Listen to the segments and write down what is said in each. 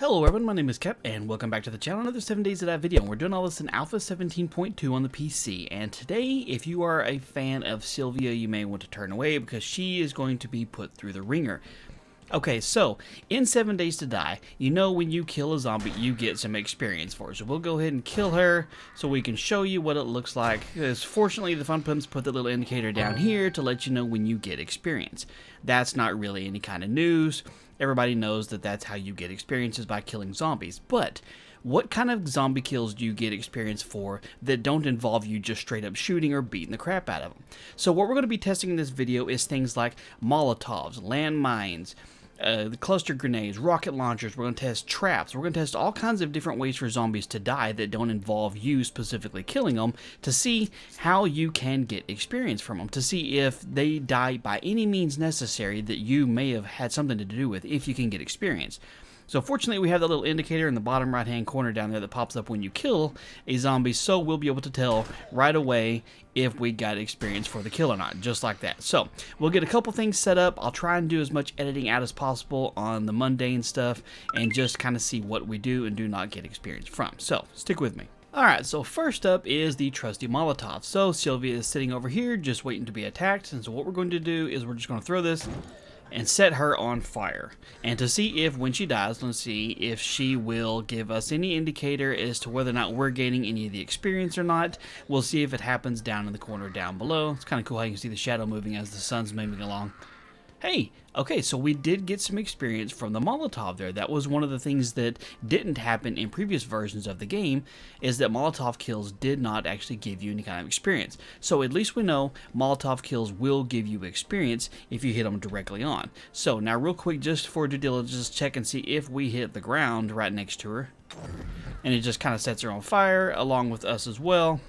Hello everyone, my name is Cap, and welcome back to the channel. Another 7 days of that video, and we're doing all this in Alpha 17.2 on the PC. And today, if you are a fan of Sylvia, you may want to turn away because she is going to be put through the ringer. Okay, so, in 7 Days to Die, you know when you kill a zombie, you get some experience for it. So we'll go ahead and kill her so we can show you what it looks like. Because fortunately, the Fun Pumps put the little indicator down here to let you know when you get experience. That's not really any kind of news. Everybody knows that that's how you get experiences, by killing zombies. But what kind of zombie kills do you get experience for that don't involve you just straight up shooting or beating the crap out of them? So what we're going to be testing in this video is things like Molotovs, landmines, the cluster grenades, rocket launchers. We're going to test traps. We're going to test all kinds of different ways for zombies to die that don't involve you specifically killing them, to see how you can get experience from them, to see if they die by any means necessary that you may have had something to do with, if you can get experience. So fortunately, we have that little indicator in the bottom right hand corner down there that pops up when you kill a zombie, so we'll be able to tell right away if we got experience for the kill or not, just like that. So we'll get a couple things set up. I'll try and do as much editing out as possible on the mundane stuff and just kind of see what we do and do not get experience from. So stick with me. Alright, so first up is the trusty Molotov. So Sylvia is sitting over here just waiting to be attacked, and so what we're going to do is we're just going to throw this and set her on fire. And to see if, when she dies, let's see if she will give us any indicator as to whether or not we're gaining any of the experience or not. We'll see if it happens down in the corner down below. It's kind of cool how you can see the shadow moving as the sun's moving along. Hey, okay, so we did get some experience from the Molotov there. That was one of the things that didn't happen in previous versions of the game, is that Molotov kills did not actually give you any kind of experience. So at least we know Molotov kills will give you experience if you hit them directly on. So now real quick, just for due diligence, check and see if we hit the ground right next to her. And it just kind of sets her on fire, along with us as well.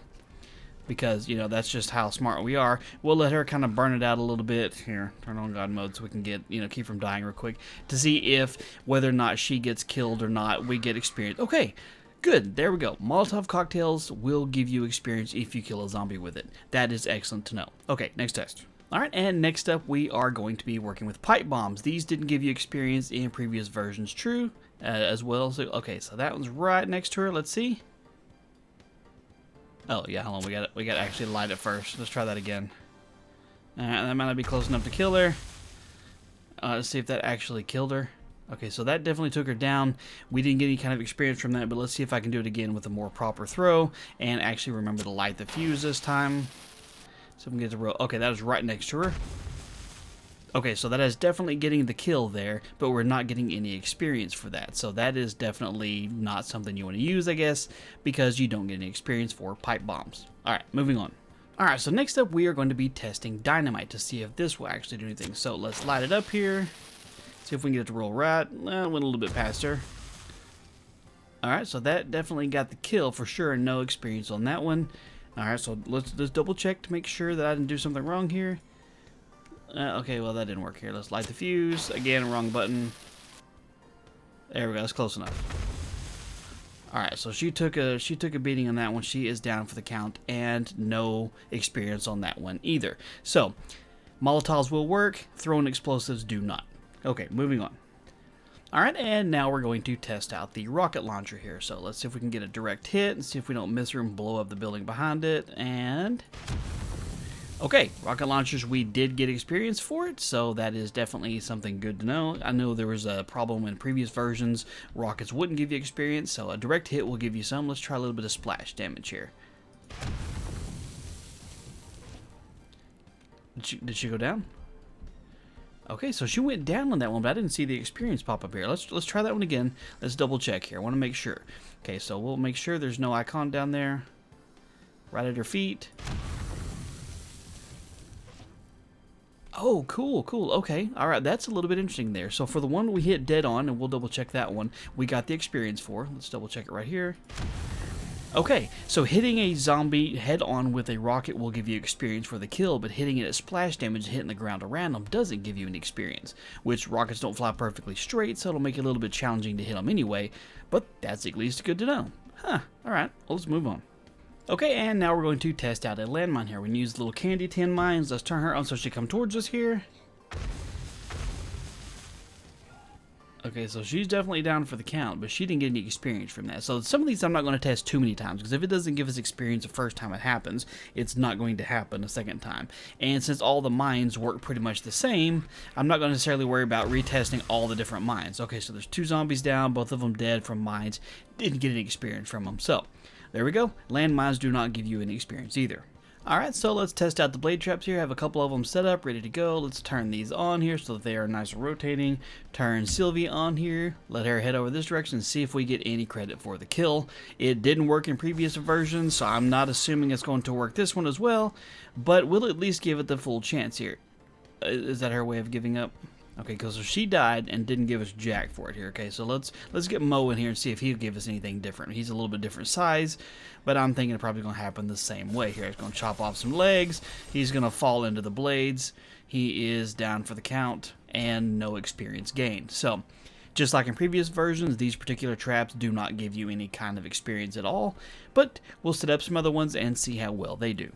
Because, you know, that's just how smart we are. We'll let her kind of burn it out a little bit. Here, turn on God mode so we can get, keep from dying real quick. To see if, whether or not she gets killed or not, we get experience. Okay, good. There we go. Molotov cocktails will give you experience if you kill a zombie with it. That is excellent to know. Okay, next test. Alright, and next up we are going to be working with pipe bombs. These didn't give you experience in previous versions, true, as well. So, okay, so that one's right next to her. Let's see. Oh, yeah, hold on, we got to actually light it first. Let's try that again. That might not be close enough to kill her. Let's see if that actually killed her. Okay, so that definitely took her down. We didn't get any kind of experience from that, but let's see if I can do it again with a more proper throw and actually remember to light the fuse this time. So we can get the row. Okay, that was right next to her. Okay, so that is definitely getting the kill there, but we're not getting any experience for that. So that is definitely not something you want to use, I guess, because you don't get any experience for pipe bombs. Alright, moving on. Alright, so next up we are going to be testing Dynamite to see if this will actually do anything. So let's light it up here. See if we can get it to roll right. Well, went a little bit past her. Alright, so that definitely got the kill for sure, and no experience on that one. Alright, so let's double check to make sure that I didn't do something wrong here. Okay, well that didn't work here. Let's light the fuse. Again, wrong button. There we go, that's close enough. Alright, so she took a beating on that one. She is down for the count, and no experience on that one either. So, Molotovs will work, throwing explosives do not. Okay, moving on. Alright, and now we're going to test out the rocket launcher here. So let's see if we can get a direct hit and see if we don't miss her and blow up the building behind it. And okay, rocket launchers, we did get experience for it, so that is definitely something good to know. I know there was a problem in previous versions. Rockets wouldn't give you experience, so a direct hit will give you some. Let's try a little bit of splash damage here. Did she go down? Okay, so she went down on that one, but I didn't see the experience pop up here. Let's try that one again. Let's double check here. I want to make sure. Okay, so we'll make sure there's no icon down there. Right at her feet. Oh, cool, cool. Okay, all right, that's a little bit interesting there. So for the one we hit dead on, and we'll double check that one, we got the experience for. Let's double check it right here. Okay, so hitting a zombie head on with a rocket will give you experience for the kill, but hitting it at splash damage and hitting the ground around them doesn't give you any experience, which rockets don't fly perfectly straight, so it'll make it a little bit challenging to hit them anyway, but that's at least good to know. Huh, all right, well, let's move on. Okay, and now we're going to test out a landmine here. We can use little candy tin mines. Let's turn her on so she come towards us here. Okay, so she's definitely down for the count, but she didn't get any experience from that. So some of these I'm not going to test too many times, because if it doesn't give us experience the first time it happens, it's not going to happen a second time. And since all the mines work pretty much the same, I'm not going to necessarily worry about retesting all the different mines. Okay, so there's 2 zombies down, both of them dead from mines. Didn't get any experience from them. So there we go. Landmines do not give you any experience either. Alright, so let's test out the blade traps here. I have a couple of them set up, ready to go. Let's turn these on here so that they are nice and rotating. Turn Sylvia on here. Let her head over this direction and see if we get any credit for the kill. It didn't work in previous versions, so I'm not assuming it's going to work this one as well, but we'll at least give it the full chance here. Is that her way of giving up? Okay, because so she died and didn't give us jack for it here. Okay, so let's get Mo in here and see if he'll give us anything different. He's a little bit different size, but I'm thinking it's probably going to happen the same way here. He's going to chop off some legs. He's going to fall into the blades. He is down for the count and no experience gained. So just like in previous versions, these particular traps do not give you any kind of experience at all, but we'll set up some other ones and see how well they do.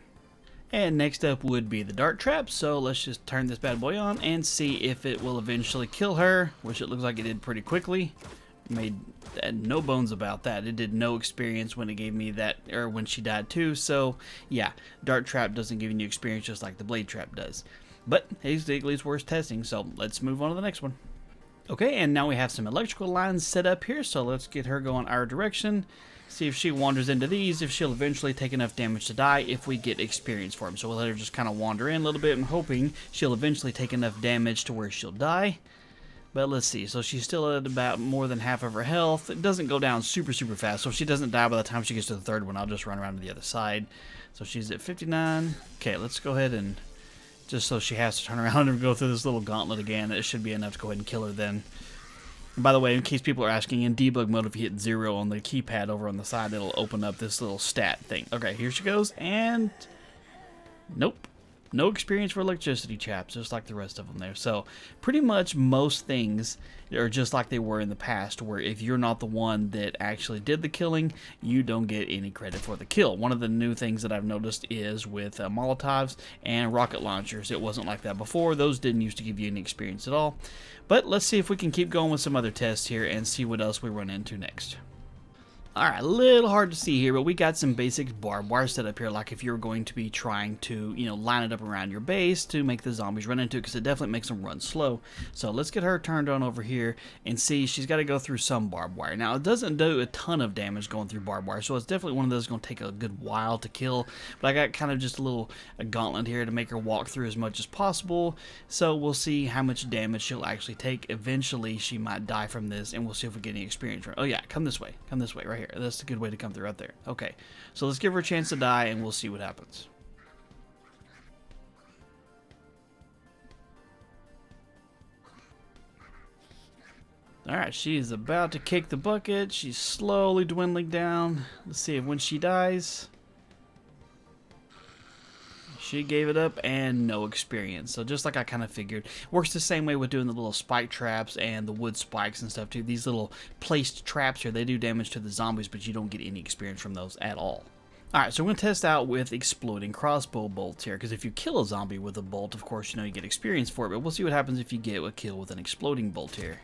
And next up would be the dart trap, so let's just turn this bad boy on and see if it will eventually kill her, which it looks like it did pretty quickly. Made no bones about that. It did no experience when it gave me that, or when she died too, so yeah, dart trap doesn't give you any experience just like the blade trap does. But basically it's worth testing, so let's move on to the next one. Okay, and now we have some electrical lines set up here, so let's get her going our direction. See if she wanders into these, if she'll eventually take enough damage to die if we get experience for him. So we'll let her just kind of wander in a little bit and hoping she'll eventually take enough damage to where she'll die. But let's see. So she's still at about more than half of her health. It doesn't go down super fast. So if she doesn't die by the time she gets to the third one, I'll just run around to the other side. So she's at 59. Okay, let's go ahead and just so she has to turn around and go through this little gauntlet again. It should be enough to go ahead and kill her then. And by the way, in case people are asking, in debug mode, if you hit 0 on the keypad over on the side, it'll open up this little stat thing. Okay, here she goes, and nope. No experience for electricity chaps, just like the rest of them there. So pretty much most things are just like they were in the past, where if you're not the one that actually did the killing, you don't get any credit for the kill. One of the new things that I've noticed is with Molotovs and rocket launchers. It wasn't like that before. Those didn't used to give you any experience at all. But let's see if we can keep going with some other tests here and see what else we run into next. Alright, a little hard to see here, but we got some basic barbed wire set up here, like if you're going to be trying to, line it up around your base to make the zombies run into it, because it definitely makes them run slow. So let's get her turned on over here and see. She's got to go through some barbed wire. Now, it doesn't do a ton of damage going through barbed wire, so it's definitely one of those going to take a good while to kill, but I got kind of just a gauntlet here to make her walk through as much as possible, so we'll see how much damage she'll actually take. Eventually, she might die from this, and we'll see if we get any experience from it. Oh yeah, come this way right here. That's a good way to come through right there. Okay, so let's give her a chance to die and we'll see what happens. Alright, she is about to kick the bucket. She's slowly dwindling down. Let's see if when she dies. She gave it up and no experience. So just like I kind of figured. Works the same way with doing the little spike traps and the wood spikes and stuff too. These little placed traps here, they do damage to the zombies, but you don't get any experience from those at all. Alright, so we're going to test out with exploding crossbow bolts here, because if you kill a zombie with a bolt, of course, you get experience for it, but we'll see what happens if you get a kill with an exploding bolt here.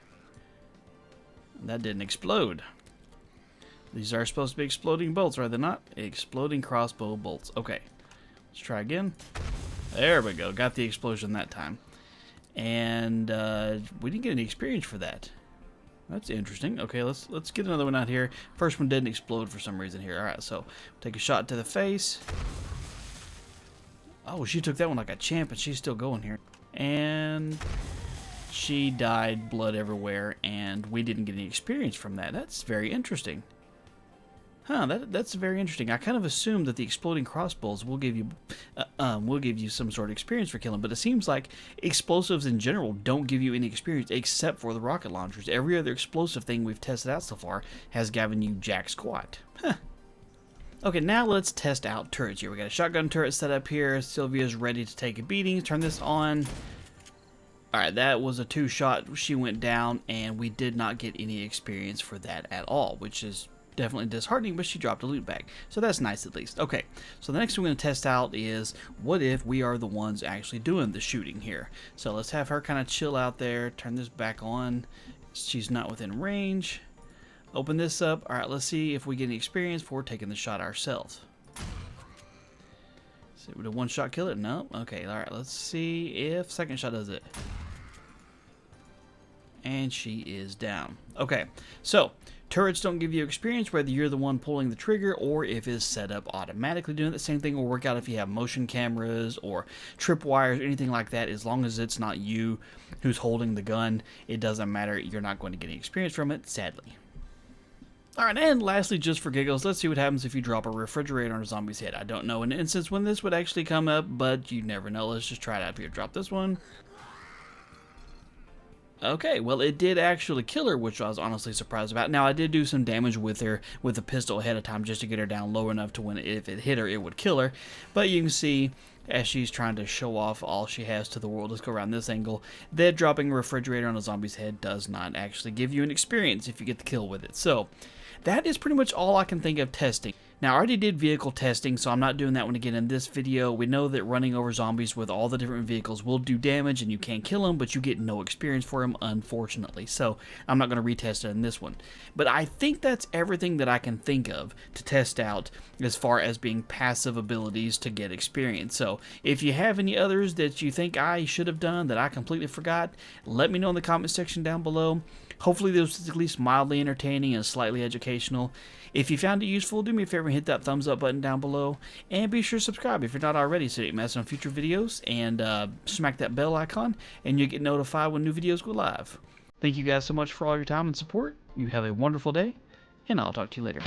That didn't explode. These are supposed to be exploding bolts, are they not? Exploding crossbow bolts. Okay. Let's try again. There we go. Got the explosion that time. And we didn't get any experience for that. That's interesting. Okay, let's get another one out here. First one didn't explode for some reason here. Alright, so take a shot to the face. Oh, she took that one like a champ, and she's still going here. And she died, blood everywhere, and we didn't get any experience from that. That's very interesting. Huh, that's very interesting. I kind of assumed that the exploding crossbows will give you some sort of experience for killing, but it seems like explosives in general don't give you any experience except for the rocket launchers. Every other explosive thing we've tested out so far has given you jack squat. Huh. Okay, now let's test out turrets here. We got a shotgun turret set up here. Sylvia's ready to take a beating. Turn this on. Alright, that was a 2-shot. She went down, and we did not get any experience for that at all, which is definitely disheartening, but she dropped a loot bag. So that's nice at least. Okay, so the next thing we're going to test out is what if we are the ones actually doing the shooting here. So let's have her kind of chill out there, turn this back on, She's not within range. Open this up. Alright, let's see if we get any experience for taking the shot ourselves. See, would a one shot kill it? No. Okay, alright, let's see if second shot does it. And she is down. Okay, so turrets don't give you experience whether you're the one pulling the trigger or if it's set up automatically doing it. The same thing will work out if you have motion cameras or tripwires or anything like that. As long as it's not you who's holding the gun, it doesn't matter. You're not going to get any experience from it, sadly. Alright, and lastly, just for giggles, let's see what happens if you drop a refrigerator on a zombie's head. I don't know an instance when this would actually come up, but you never know. Let's just try it out here. Drop this one. Okay, well, it did actually kill her, which I was honestly surprised about. Now, I did do some damage with her with a pistol ahead of time just to get her down low enough to when if it hit her, it would kill her. But you can see, as she's trying to show off all she has to the world, let's go around this angle, that dropping a refrigerator on a zombie's head does not actually give you an experience if you get the kill with it. So, that is pretty much all I can think of testing. Now, I already did vehicle testing, so I'm not doing that one again in this video. We know that running over zombies with all the different vehicles will do damage, and you can kill them, but you get no experience for them, unfortunately. So, I'm not going to retest it in this one. But I think that's everything that I can think of to test out as far as being passive abilities to get experience. So, if you have any others that you think I should have done that I completely forgot, let me know in the comment section down below. Hopefully this was at least mildly entertaining and slightly educational. If you found it useful, do me a favor and hit that thumbs up button down below. And be sure to subscribe if you're not already so you can miss on future videos. And smack that bell icon and you'll get notified when new videos go live. Thank you guys so much for all your time and support. You have a wonderful day, and I'll talk to you later.